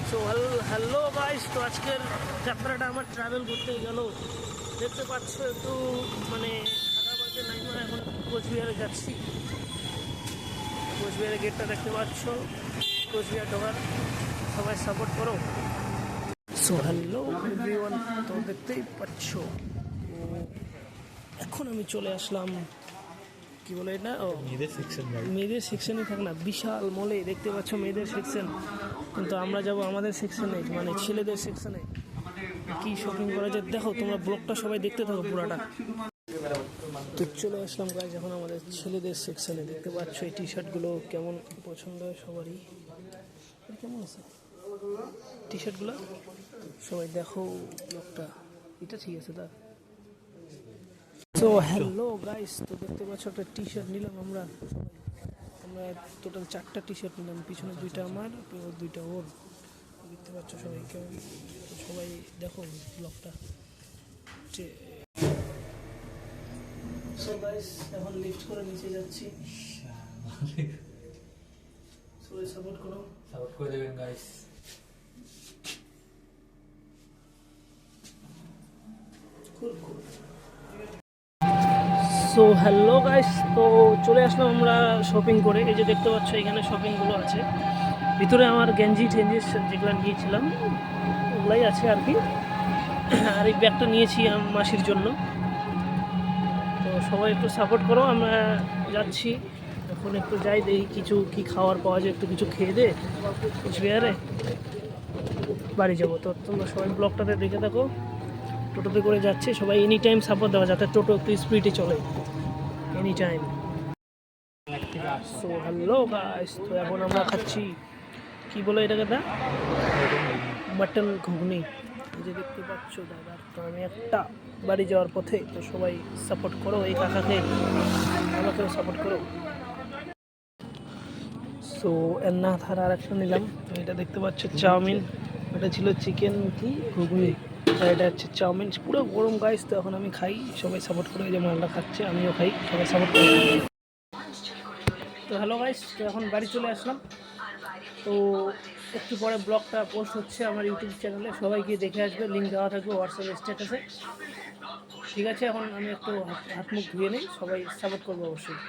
So hello guys, তো আজকের যাত্রাটা আমার ট্রাভেল করতে গেল দেখতে পাচ্ছ একটু মানে খারাপে নাইমা এখন কোচবিহারে যাচ্ছি। কোচবিহারের গেটটা দেখতে পাচ্ছ, কোচবিহার ঢোকার, সবাই সাপোর্ট করো। সো হ্যালো এভরিওয়ান, তো দেখতেই পাচ্ছ এখন আমি চলে আসলাম কি বলে এটা, মেয়েদের সেকশনে থাক না, বিশাল মলে দেখতে পাচ্ছ মেয়েদের সেকশন, কিন্তু আমরা যাব আমাদের সেকশনে মানে ছেলেদের সেকশনে। কি শপিং করা যায় দেখো তোমরা, ব্লগটা সবাই দেখতে থাকো পুরাটা। তো চলে আসলাম গাইজ এখন আমাদের ছেলেদের সেকশনে। দেখতে পাচ্ছ এই টি শার্টগুলো কেমন পছন্দ হয় সবারই, কেমন আছে টি শার্টগুলো, সবাই দেখো ব্লগটা। এটা ঠিক আছে দা। তো হ্যালো গাইস, তো দেখতে পাচ্ছ একটা টি শার্ট নিলাম আমরা টোটাল 4টা টি শার্ট নিলাম, পিছনে 2টা আমার, 2টা ওর। দেখতে পাচ্ছ সবাই কেমন, সবাই দেখো ব্লগটা। সো গাইস এখন লিফট করে নিচে যাচ্ছি, সবাই সাপোর্ট করে দেবেন গাইস। সো হ্যালো গাইস, তো চলে আসলাম আমরা শপিং করে। এই যে দেখতে পাচ্ছ এখানে শপিংগুলো আছে, ভিতরে আমার গেঞ্জি টেঞ্জি যেগুলো নিয়েছিলাম ওগুলাই আছে আর কি। আর এই ব্যাগটা নিয়েছি মাসির জন্য। তো সবাই একটু সাপোর্ট করো, আমরা যাচ্ছি এখন, একটু যাই দেখি কিছু কি খাওয়ার পাওয়া যায়, একটু কিছু খেয়ে দে কোচবিহারে বাড়ি যাবো। তো তোমরা সবাই ব্লগটাতে দেখে থাকো। টোটোতে করে যাচ্ছে সবাই, এনি টাইম সাপোর্ট দেওয়া যাতে টোটো একটু স্পিডে চলে any time. So hello guys, তো এখন আমরা খাচ্ছি কি বলে এটাকে দা, মাটন ঘুগনি। এই যে দেখতে পাচ্ছ দাদা, তো আমি একটা বাড়ি যাওয়ার পথে, তো সবাই সাপোর্ট করো এই কাকাকে, আমাকেও সাপোর্ট করো। সো এর না থার আর একটা নিলাম, তো এটা দেখতে পাচ্ছ চাউমিন, এটা ছিল চিকেন কি ঘুগনি, আর এটা হচ্ছে চাউমিন, পুরো গরম গাইস। তো এখন আমি খাই, সবাই সাপোর্ট করে, এই যে মালটা খাচ্ছে আমিও খাই, সবাই সাপোর্ট করে। তো হ্যালো গাইস, তো এখন বাড়ি চলে আসলাম। তো একটু পরে ব্লগটা পোস্ট হচ্ছে আমার ইউটিউব চ্যানেলে, সবাই গিয়ে দেখে আসবে, লিঙ্ক দেওয়া থাকবে হোয়াটসঅ্যাপ স্ট্যাটাসে। ঠিক আছে, এখন আমি একটু হাত মুখ ধুয়ে নিই, সবাই সাপোর্ট করবো অবশ্যই।